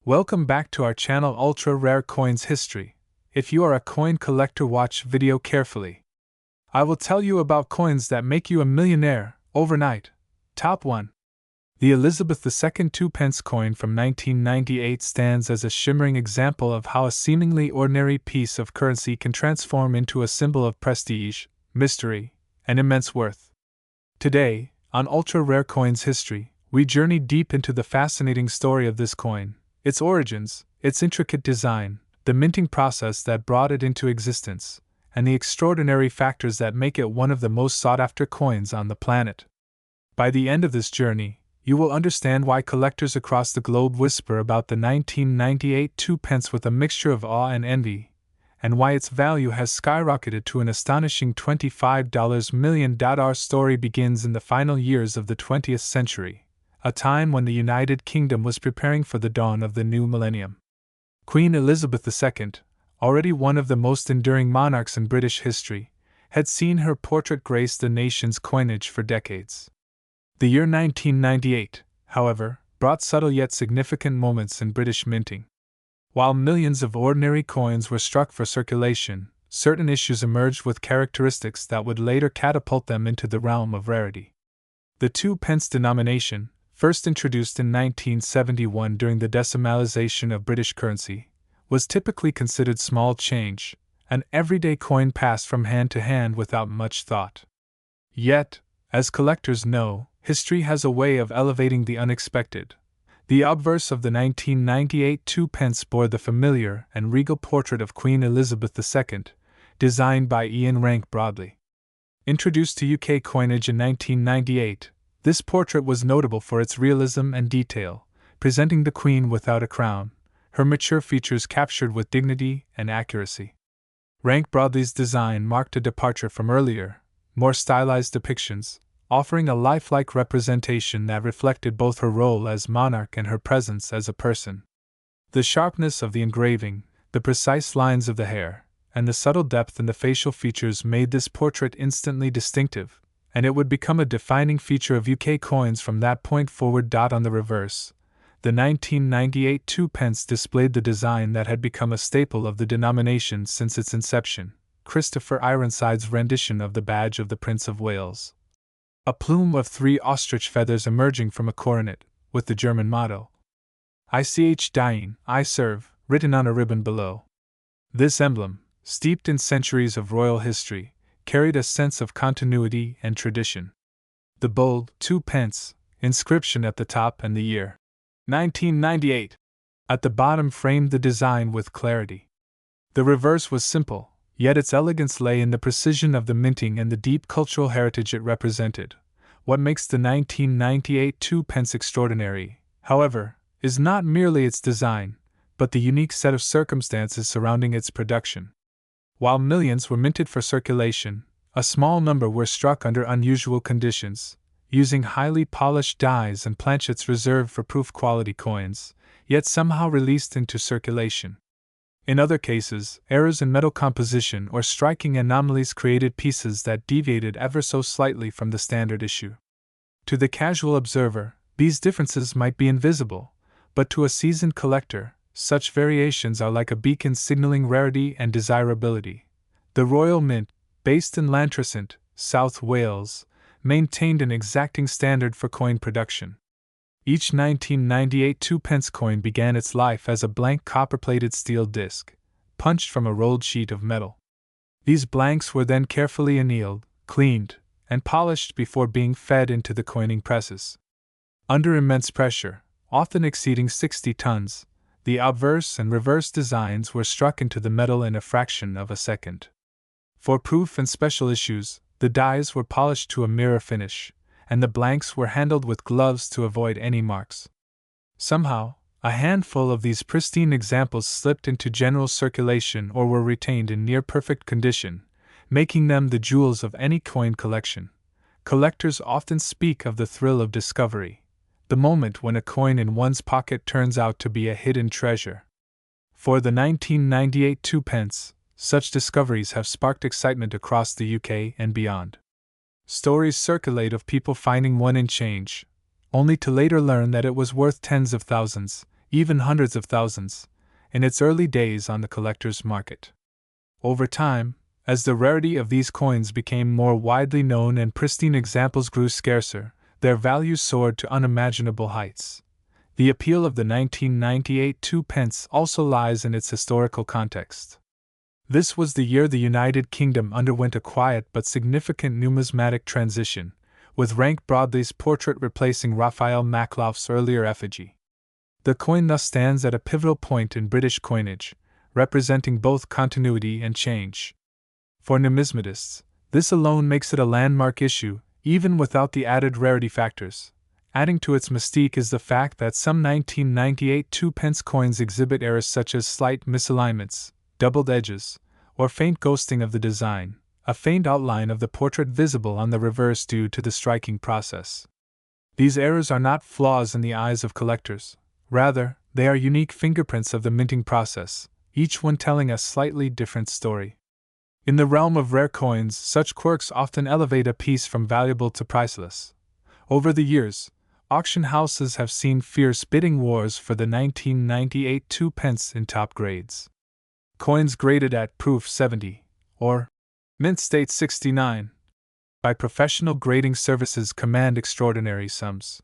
Welcome back to our channel Ultra Rare Coins History. If you are a coin collector, watch video carefully. I will tell you about coins that make you a millionaire overnight. Top 1. The Elizabeth II 2-pence coin from 1998 stands as a shimmering example of how a seemingly ordinary piece of currency can transform into a symbol of prestige, mystery, and immense worth. Today, on Ultra Rare Coins History, we journey deep into the fascinating story of this coin, its origins, its intricate design, the minting process that brought it into existence, and the extraordinary factors that make it one of the most sought-after coins on the planet. By the end of this journey, you will understand why collectors across the globe whisper about the 1998 2-pence with a mixture of awe and envy, and why its value has skyrocketed to an astonishing $25 million. Our story begins in the final years of the 20th century, a time when the United Kingdom was preparing for the dawn of the new millennium. Queen Elizabeth II, already one of the most enduring monarchs in British history, had seen her portrait grace the nation's coinage for decades. The year 1998, however, brought subtle yet significant moments in British minting. While millions of ordinary coins were struck for circulation, certain issues emerged with characteristics that would later catapult them into the realm of rarity. The 2-pence denomination, first introduced in 1971 during the decimalization of British currency, was typically considered small change, an everyday coin passed from hand to hand without much thought. Yet, as collectors know, history has a way of elevating the unexpected. The obverse of the 1998 2-pence bore the familiar and regal portrait of Queen Elizabeth II, designed by Ian Rank Broadley. Introduced to UK coinage in 1998, this portrait was notable for its realism and detail, presenting the Queen without a crown, her mature features captured with dignity and accuracy. Rank Broadley's design marked a departure from earlier, more stylized depictions, offering a lifelike representation that reflected both her role as monarch and her presence as a person. The sharpness of the engraving, the precise lines of the hair, and the subtle depth in the facial features made this portrait instantly distinctive, and it would become a defining feature of UK coins from that point forward. On the reverse, the 1998 2-pence displayed the design that had become a staple of the denomination since its inception, Christopher Ironside's rendition of the badge of the Prince of Wales. A plume of 3 ostrich feathers emerging from a coronet, with the German motto, "Ich diene, I serve," written on a ribbon below. This emblem, steeped in centuries of royal history, carried a sense of continuity and tradition. The bold 2-pence inscription at the top and the year 1998 at the bottom framed the design with clarity. The reverse was simple, yet its elegance lay in the precision of the minting and the deep cultural heritage it represented. What makes the 1998 2-pence extraordinary, however, is not merely its design, but the unique set of circumstances surrounding its production. While millions were minted for circulation, a small number were struck under unusual conditions, using highly polished dies and planchets reserved for proof-quality coins, yet somehow released into circulation. In other cases, errors in metal composition or striking anomalies created pieces that deviated ever so slightly from the standard issue. To the casual observer, these differences might be invisible, but to a seasoned collector, such variations are like a beacon signaling rarity and desirability. The Royal Mint, based in Llantrisant, South Wales, maintained an exacting standard for coin production. Each 1998 2-pence coin began its life as a blank copper-plated steel disc, punched from a rolled sheet of metal. These blanks were then carefully annealed, cleaned, and polished before being fed into the coining presses. Under immense pressure, often exceeding 60 tons, the obverse and reverse designs were struck into the metal in a fraction of a second. For proof and special issues, the dies were polished to a mirror finish, and the blanks were handled with gloves to avoid any marks. Somehow, a handful of these pristine examples slipped into general circulation or were retained in near-perfect condition, making them the jewels of any coin collection. Collectors often speak of the thrill of discovery, the moment when a coin in one's pocket turns out to be a hidden treasure. For the 1998 2-pence, such discoveries have sparked excitement across the UK and beyond. Stories circulate of people finding one in change, only to later learn that it was worth tens of thousands, even hundreds of thousands, in its early days on the collector's market. Over time, as the rarity of these coins became more widely known and pristine examples grew scarcer, their values soared to unimaginable heights. The appeal of the 1998 2p also lies in its historical context. This was the year the United Kingdom underwent a quiet but significant numismatic transition, with Rank Broadley's portrait replacing Raphael Makhlouf's earlier effigy. The coin thus stands at a pivotal point in British coinage, representing both continuity and change. For numismatists, this alone makes it a landmark issue, even without the added rarity factors. Adding to its mystique is the fact that some 1998 2p coins exhibit errors such as slight misalignments, doubled edges, or faint ghosting of the design, a faint outline of the portrait visible on the reverse due to the striking process. These errors are not flaws in the eyes of collectors. Rather, they are unique fingerprints of the minting process, each one telling a slightly different story. In the realm of rare coins, such quirks often elevate a piece from valuable to priceless. Over the years, auction houses have seen fierce bidding wars for the 1998 2p in top grades. Coins graded at Proof 70, or Mint State 69, by professional grading services command extraordinary sums.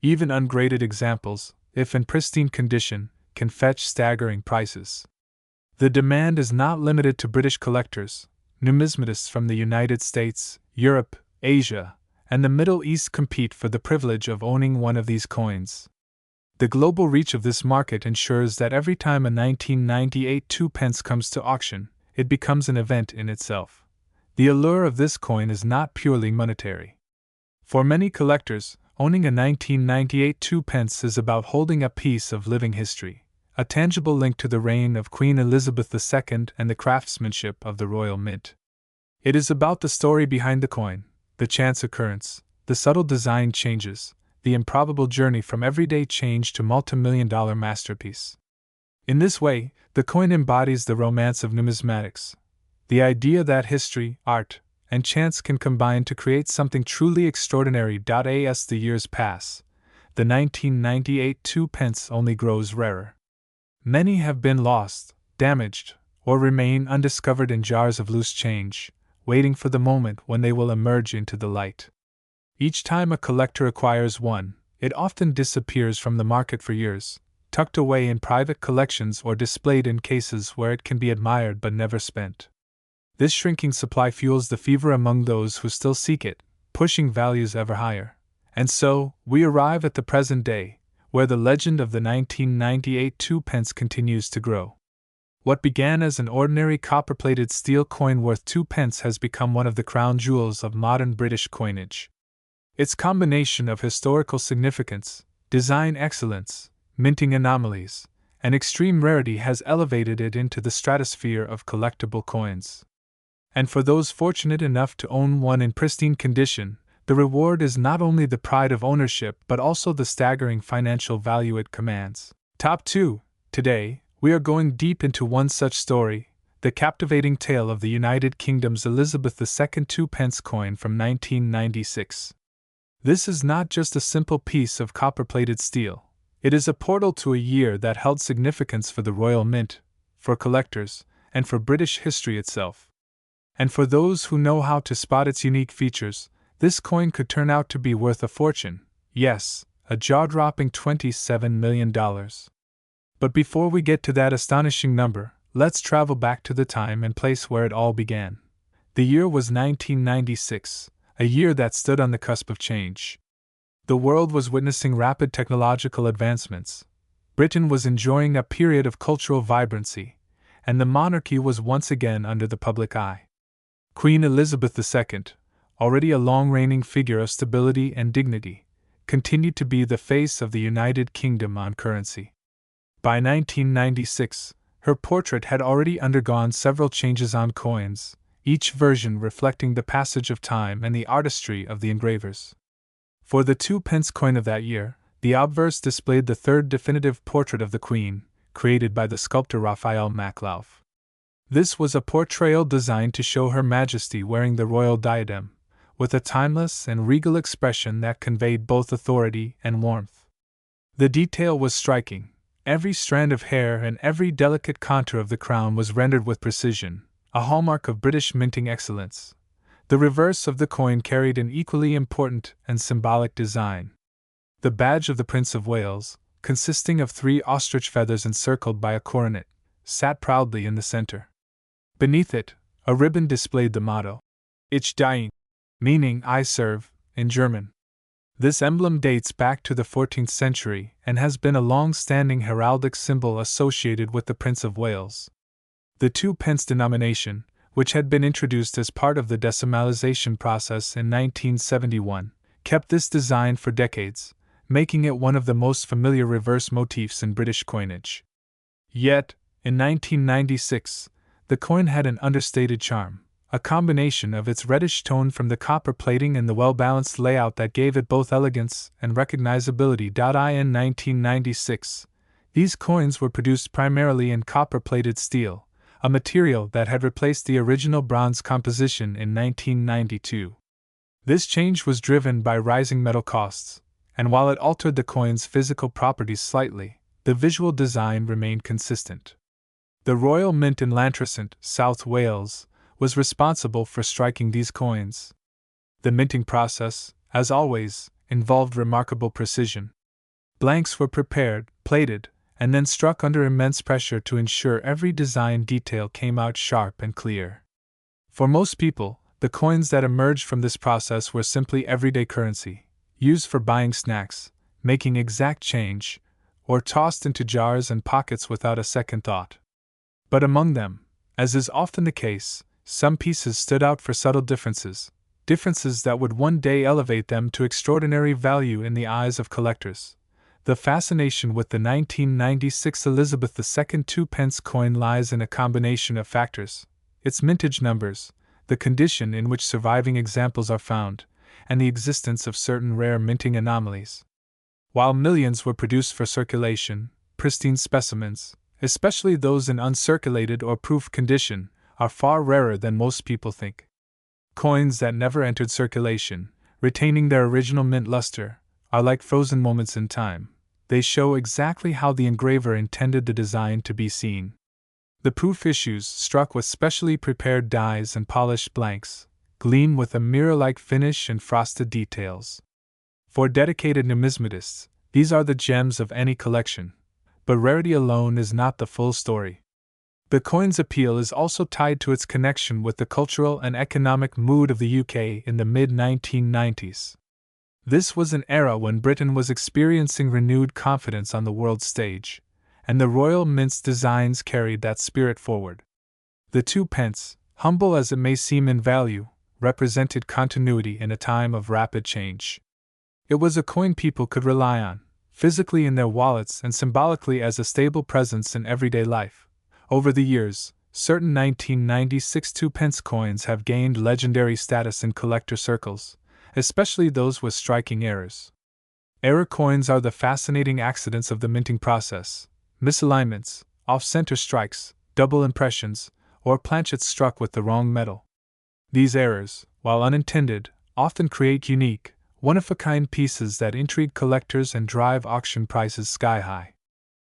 Even ungraded examples, if in pristine condition, can fetch staggering prices. The demand is not limited to British collectors. Numismatists from the United States, Europe, Asia, and the Middle East compete for the privilege of owning one of these coins. The global reach of this market ensures that every time a 1998 2p comes to auction, it becomes an event in itself. The allure of this coin is not purely monetary. For many collectors, owning a 1998 2p is about holding a piece of living history, a tangible link to the reign of Queen Elizabeth II and the craftsmanship of the Royal Mint. It is about the story behind the coin, the chance occurrence, the subtle design changes, the improbable journey from everyday change to multimillion-dollar masterpiece. In this way, the coin embodies the romance of numismatics, the idea that history, art, and chance can combine to create something truly extraordinary. As the years pass, the 1998 2p only grows rarer. Many have been lost, damaged, or remain undiscovered in jars of loose change, waiting for the moment when they will emerge into the light. Each time a collector acquires one, it often disappears from the market for years, tucked away in private collections or displayed in cases where it can be admired but never spent. This shrinking supply fuels the fever among those who still seek it, pushing values ever higher. And so, we arrive at the present day, where the legend of the 1998 2p continues to grow. What began as an ordinary copper-plated steel coin worth 2p has become one of the crown jewels of modern British coinage. Its combination of historical significance, design excellence, minting anomalies, and extreme rarity has elevated it into the stratosphere of collectible coins. And for those fortunate enough to own one in pristine condition, the reward is not only the pride of ownership but also the staggering financial value it commands. Top 2. Today, we are going deep into one such story, the captivating tale of the United Kingdom's Elizabeth II 2p coin from 1996. This is not just a simple piece of copper-plated steel. It is a portal to a year that held significance for the Royal Mint, for collectors, and for British history itself. And for those who know how to spot its unique features, this coin could turn out to be worth a fortune. Yes, a jaw-dropping $27 million. But before we get to that astonishing number, let's travel back to the time and place where it all began. The year was 1996, a year that stood on the cusp of change. The world was witnessing rapid technological advancements. Britain was enjoying a period of cultural vibrancy, and the monarchy was once again under the public eye. Queen Elizabeth II, already a long-reigning figure of stability and dignity, continued to be the face of the United Kingdom on currency. By 1996, her portrait had already undergone several changes on coins, each version reflecting the passage of time and the artistry of the engravers. For the 2p coin of that year, the obverse displayed the third definitive portrait of the Queen, created by the sculptor Raphael Makhlouf. This was a portrayal designed to show Her Majesty wearing the royal diadem, with a timeless and regal expression that conveyed both authority and warmth. The detail was striking, Every strand of hair and every delicate contour of the crown was rendered with precision, a hallmark of British minting excellence. The reverse of the coin carried an equally important and symbolic design. The badge of the Prince of Wales, consisting of 3 ostrich feathers encircled by a coronet, sat proudly in the center. Beneath it, a ribbon displayed the motto, Ich diene, meaning I serve, in German. This emblem dates back to the 14th century and has been a long-standing heraldic symbol associated with the Prince of Wales. The 2p denomination, which had been introduced as part of the decimalization process in 1971, kept this design for decades, making it one of the most familiar reverse motifs in British coinage. Yet, in 1996, the coin had an understated charm, a combination of its reddish tone from the copper plating and the well-balanced layout that gave it both elegance and recognizability. In 1996, these coins were produced primarily in copper-plated steel, a material that had replaced the original bronze composition in 1992. This change was driven by rising metal costs, and while it altered the coin's physical properties slightly, the visual design remained consistent. The Royal Mint in Llantrisant, South Wales, was responsible for striking these coins. The minting process, as always, involved remarkable precision. Blanks were prepared, plated, and then struck under immense pressure to ensure every design detail came out sharp and clear. For most people, the coins that emerged from this process were simply everyday currency, used for buying snacks, making exact change, or tossed into jars and pockets without a second thought. But among them, as is often the case, some pieces stood out for subtle differences that would one day elevate them to extraordinary value in the eyes of collectors. The fascination with the 1996 Elizabeth II 2p coin lies in a combination of factors: its mintage numbers, the condition in which surviving examples are found, and the existence of certain rare minting anomalies. While millions were produced for circulation, pristine specimens, especially those in uncirculated or proof condition, are far rarer than most people think. Coins that never entered circulation, retaining their original mint luster, are like frozen moments in time. They show exactly how the engraver intended the design to be seen. The proof issues, struck with specially prepared dies and polished blanks, gleam with a mirror-like finish and frosted details. For dedicated numismatists, these are the gems of any collection. But rarity alone is not the full story. The coin's appeal is also tied to its connection with the cultural and economic mood of the UK in the mid-1990s. This was an era when Britain was experiencing renewed confidence on the world stage, and the Royal Mint's designs carried that spirit forward. The 2p, humble as it may seem in value, represented continuity in a time of rapid change. It was a coin people could rely on, physically in their wallets and symbolically as a stable presence in everyday life. Over the years, certain 1996 2p coins have gained legendary status in collector circles, especially those with striking errors. Error coins are the fascinating accidents of the minting process: misalignments, off-center strikes, double impressions, or planchets struck with the wrong metal. These errors, while unintended, often create unique, one-of-a-kind pieces that intrigue collectors and drive auction prices sky-high.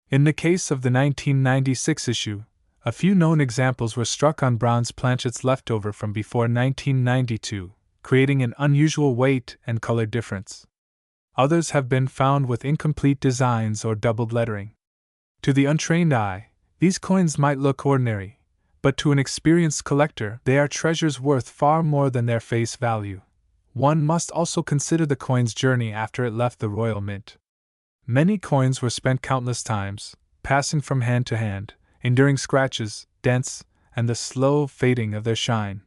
In the case of the 1996 issue, a few known examples were struck on bronze planchets left over from before 1992, creating an unusual weight and color difference. Others have been found with incomplete designs or doubled lettering. To the untrained eye, these coins might look ordinary, but to an experienced collector, they are treasures worth far more than their face value. One must also consider the coin's journey after it left the Royal Mint. Many coins were spent countless times, passing from hand to hand, enduring scratches, dents, and the slow fading of their shine.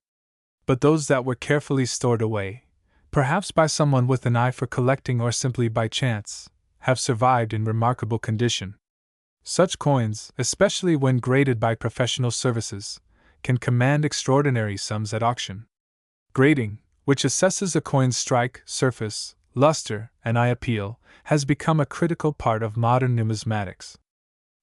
But those that were carefully stored away, perhaps by someone with an eye for collecting or simply by chance, have survived in remarkable condition. Such coins, especially when graded by professional services, can command extraordinary sums at auction. Grading, which assesses a coin's strike, surface, luster, and eye appeal, has become a critical part of modern numismatics.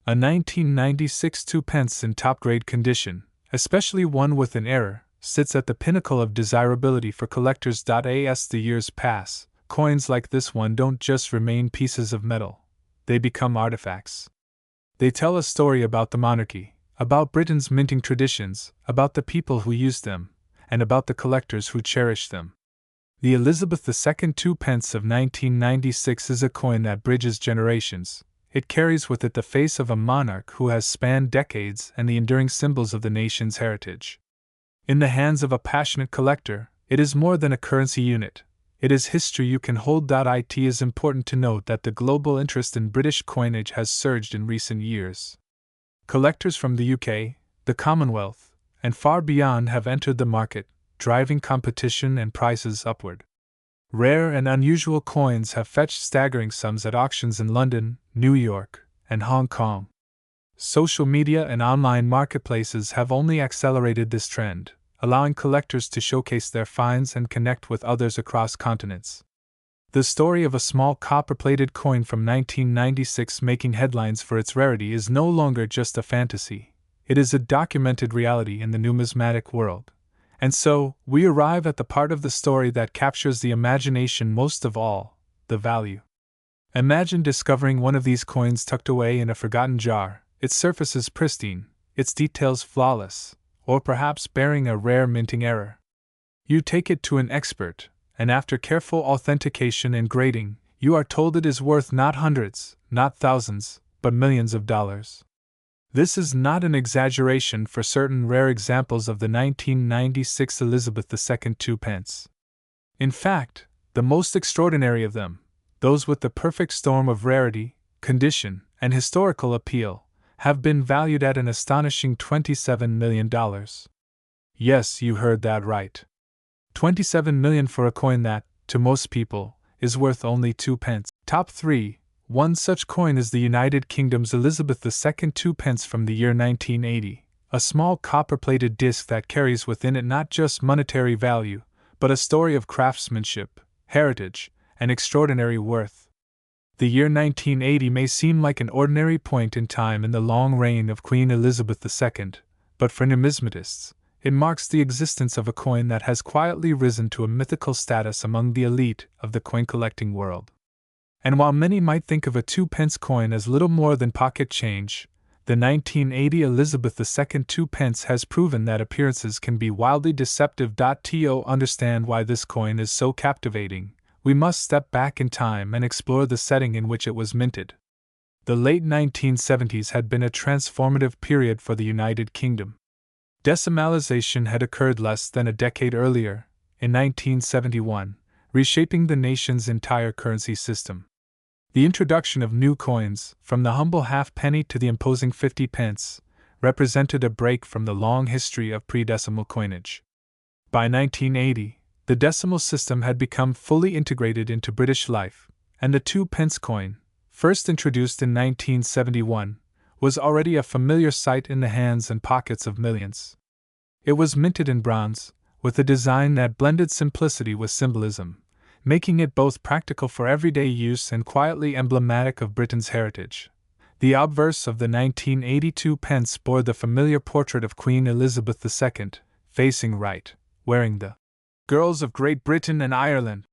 A 1996 2p in top-grade condition, especially one with an error, sits at the pinnacle of desirability for collectors. As the years pass, coins like this one don't just remain pieces of metal, they become artifacts. They tell a story about the monarchy, about Britain's minting traditions, about the people who used them, and about the collectors who cherished them. The Elizabeth II 2 pence of 1996 is a coin that bridges generations. It carries with it the face of a monarch who has spanned decades and the enduring symbols of the nation's heritage. In the hands of a passionate collector, it is more than a currency unit. It is history you can hold. It is important to note that the global interest in British coinage has surged in recent years. Collectors from the UK, the Commonwealth, and far beyond have entered the market, driving competition and prices upward. Rare and unusual coins have fetched staggering sums at auctions in London, New York, and Hong Kong. Social media and online marketplaces have only accelerated this trend, allowing collectors to showcase their finds and connect with others across continents. The story of a small copper-plated coin from 1996 making headlines for its rarity is no longer just a fantasy. It is a documented reality in the numismatic world. And so, we arrive at the part of the story that captures the imagination most of all: the value. Imagine discovering one of these coins tucked away in a forgotten jar, its surfaces pristine, its details flawless, or perhaps bearing a rare minting error. You take it to an expert, and after careful authentication and grading, you are told it is worth not hundreds, not thousands, but millions of dollars. This is not an exaggeration for certain rare examples of the 1996 Elizabeth II 2 pence. In fact, the most extraordinary of them, those with the perfect storm of rarity, condition, and historical appeal, have been valued at an astonishing $27 million. Yes, you heard that right. $27 million for a coin that, to most people, is worth only 2 pence. Top 3. One such coin is the United Kingdom's Elizabeth II 2 pence from the year 1980, a small copper-plated disc that carries within it not just monetary value, but a story of craftsmanship, heritage, and extraordinary worth. The year 1980 may seem like an ordinary point in time in the long reign of Queen Elizabeth II, but for numismatists, it marks the existence of a coin that has quietly risen to a mythical status among the elite of the coin-collecting world. And while many might think of a 2 pence coin as little more than pocket change, the 1980 Elizabeth II 2 pence has proven that appearances can be wildly deceptive. To understand why this coin is so captivating, we must step back in time and explore the setting in which it was minted. The late 1970s had been a transformative period for the United Kingdom. Decimalization had occurred less than a decade earlier, in 1971, reshaping the nation's entire currency system. The introduction of new coins, from the humble halfpenny to the imposing 50 pence, represented a break from the long history of pre-decimal coinage. By 1980, the decimal system had become fully integrated into British life, and the 2 pence coin, first introduced in 1971, was already a familiar sight in the hands and pockets of millions. It was minted in bronze, with a design that blended simplicity with symbolism, making it both practical for everyday use and quietly emblematic of Britain's heritage. The obverse of the 1982 pence bore the familiar portrait of Queen Elizabeth II, facing right, wearing the Girls of Great Britain and Ireland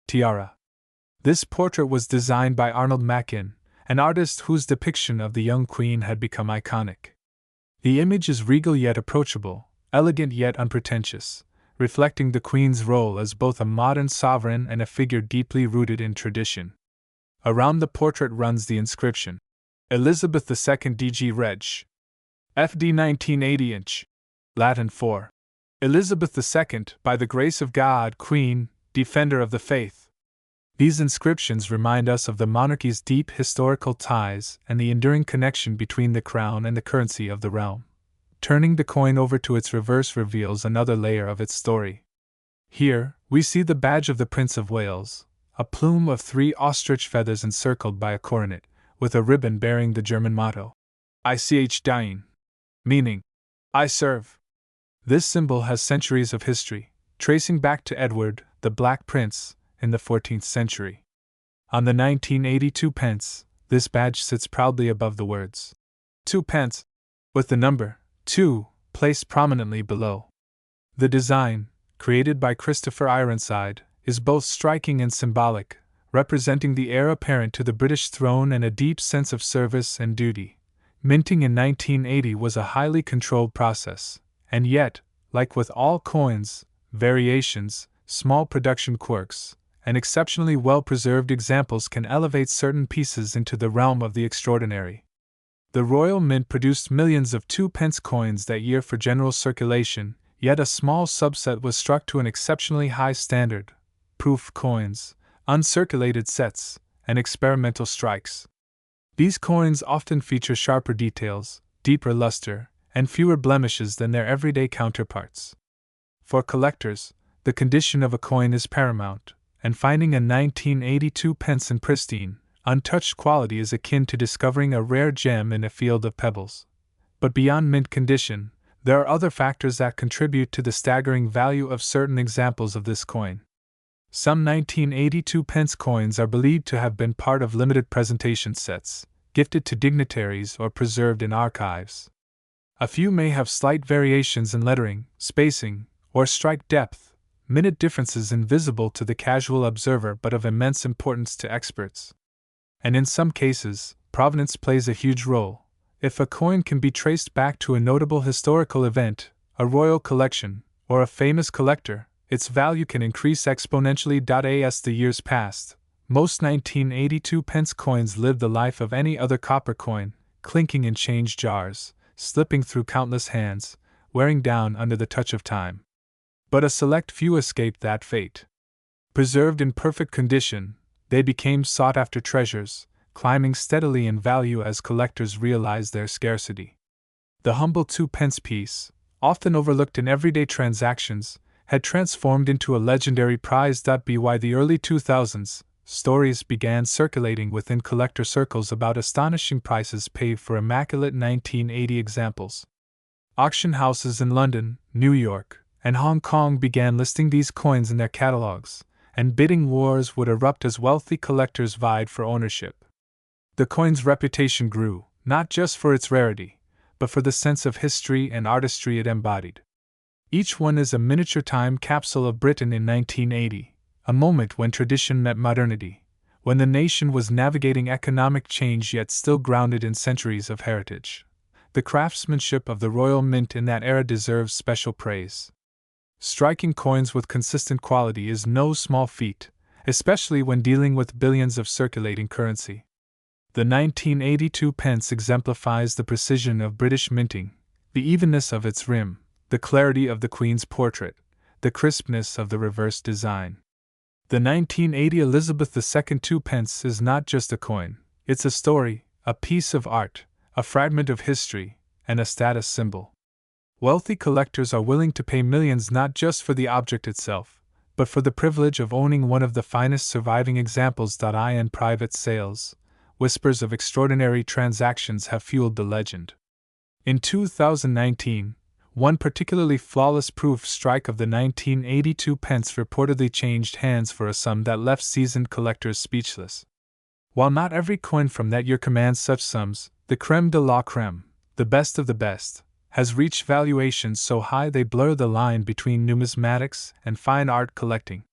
tiara. This portrait was designed by Arnold Machin, an artist whose depiction of the young queen had become iconic. The image is regal yet approachable, elegant yet unpretentious, reflecting the Queen's role as both a modern sovereign and a figure deeply rooted in tradition. Around the portrait runs the inscription, Elizabeth II DG Reg. FD 1980 inch. Latin for Elizabeth II, by the grace of God, Queen, Defender of the Faith. These inscriptions remind us of the monarchy's deep historical ties and the enduring connection between the crown and the currency of the realm. Turning the coin over to its reverse reveals another layer of its story. Here, we see the badge of the Prince of Wales, a plume of 3 ostrich feathers encircled by a coronet, with a ribbon bearing the German motto, Ich diene, meaning, I serve. This symbol has centuries of history, tracing back to Edward, the Black Prince, in the 14th century. On the 1982 pence, this badge sits proudly above the words 2 pence, with the number 2 placed prominently below. The design, created by Christopher Ironside, is both striking and symbolic, representing the heir apparent to the British throne and a deep sense of service and duty. Minting in 1980 was a highly controlled process, and yet, like with all coins, variations, small production quirks, and exceptionally well-preserved examples can elevate certain pieces into the realm of the extraordinary. The Royal Mint produced millions of 2-pence coins that year for general circulation, yet a small subset was struck to an exceptionally high standard: proof coins, uncirculated sets, and experimental strikes. These coins often feature sharper details, deeper luster, and fewer blemishes than their everyday counterparts. For collectors, the condition of a coin is paramount, and finding a 1982 pence in pristine, untouched quality is akin to discovering a rare gem in a field of pebbles. But beyond mint condition, there are other factors that contribute to the staggering value of certain examples of this coin. Some 1982 pence coins are believed to have been part of limited presentation sets, gifted to dignitaries or preserved in archives. A few may have slight variations in lettering, spacing, or strike depth, minute differences invisible to the casual observer but of immense importance to experts. And in some cases, provenance plays a huge role. If a coin can be traced back to a notable historical event, a royal collection, or a famous collector, its value can increase exponentially. As the years passed, most 1982 pence coins lived the life of any other copper coin, clinking in change jars, slipping through countless hands, wearing down under the touch of time. But a select few escaped that fate. Preserved in perfect condition, they became sought-after treasures, climbing steadily in value as collectors realized their scarcity. The humble 2-pence piece, often overlooked in everyday transactions, had transformed into a legendary prize. By the early 2000s, stories began circulating within collector circles about astonishing prices paid for immaculate 1980 examples. Auction houses in London, New York, and Hong Kong began listing these coins in their catalogs, and bidding wars would erupt as wealthy collectors vied for ownership. The coin's reputation grew, not just for its rarity, but for the sense of history and artistry it embodied. Each one is a miniature time capsule of Britain in 1980, a moment when tradition met modernity, when the nation was navigating economic change yet still grounded in centuries of heritage. The craftsmanship of the Royal Mint in that era deserves special praise. Striking coins with consistent quality is no small feat, especially when dealing with billions of circulating currency. The 1982 pence exemplifies the precision of British minting, the evenness of its rim, the clarity of the Queen's portrait, the crispness of the reverse design. The 1980 Elizabeth II 2 pence is not just a coin, it's a story, a piece of art, a fragment of history, and a status symbol. Wealthy collectors are willing to pay millions not just for the object itself, but for the privilege of owning one of the finest surviving examples. In private sales, whispers of extraordinary transactions have fueled the legend. In 2019, one particularly flawless proof strike of the 1982 pence reportedly changed hands for a sum that left seasoned collectors speechless. While not every coin from that year commands such sums, the creme de la creme, the best of the best, has reached valuations so high they blur the line between numismatics and fine art collecting.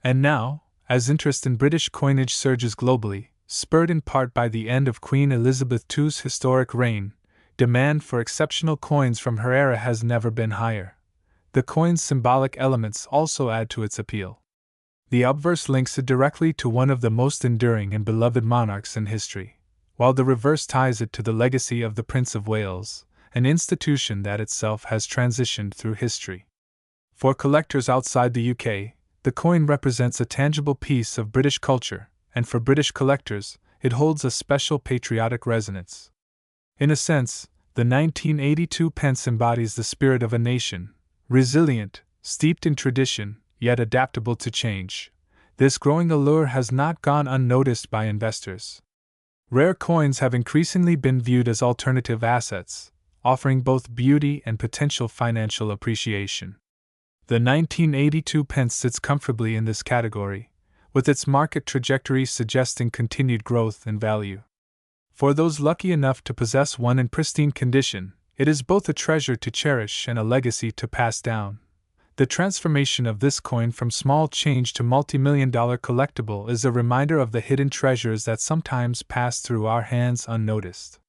And now, as interest in British coinage surges globally, spurred in part by the end of Queen Elizabeth II's historic reign, demand for exceptional coins from her era has never been higher. The coin's symbolic elements also add to its appeal. The obverse links it directly to one of the most enduring and beloved monarchs in history, while the reverse ties it to the legacy of the Prince of Wales, an institution that itself has transitioned through history. For collectors outside the UK, the coin represents a tangible piece of British culture, and for British collectors, it holds a special patriotic resonance. In a sense, the 1982 pence embodies the spirit of a nation, resilient, steeped in tradition, yet adaptable to change. This growing allure has not gone unnoticed by investors. Rare coins have increasingly been viewed as alternative assets, offering both beauty and potential financial appreciation. The 1982 pence sits comfortably in this category, with its market trajectory suggesting continued growth in value. For those lucky enough to possess one in pristine condition, it is both a treasure to cherish and a legacy to pass down. The transformation of this coin from small change to multimillion-dollar collectible is a reminder of the hidden treasures that sometimes pass through our hands unnoticed.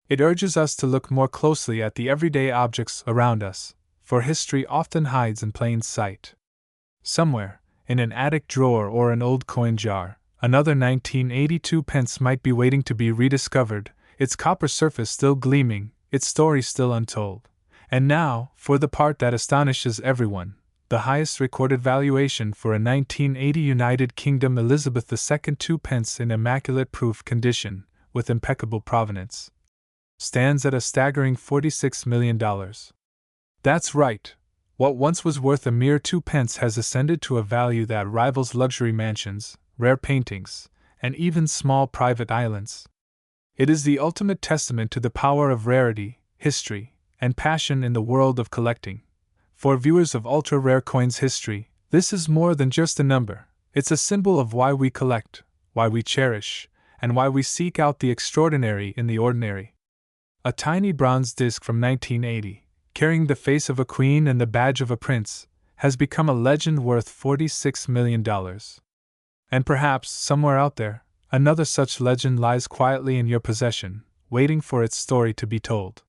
It urges us to look more closely at the everyday objects around us, for history often hides in plain sight. Somewhere, in an attic drawer or an old coin jar, another 1982 pence might be waiting to be rediscovered, its copper surface still gleaming, its story still untold. And now, for the part that astonishes everyone, the highest recorded valuation for a 1980 United Kingdom Elizabeth II 2 pence in immaculate proof condition, with impeccable provenance, stands at a staggering $46 million. That's right. What once was worth a mere 2 pence has ascended to a value that rivals luxury mansions, rare paintings, and even small private islands. It is the ultimate testament to the power of rarity, history, and passion in the world of collecting. For viewers of ultra-rare coins history, this is more than just a number. It's a symbol of why we collect, why we cherish, and why we seek out the extraordinary in the ordinary. A tiny bronze disc from 1980, carrying the face of a queen and the badge of a prince, has become a legend worth $46 million. And perhaps, somewhere out there, another such legend lies quietly in your possession, waiting for its story to be told.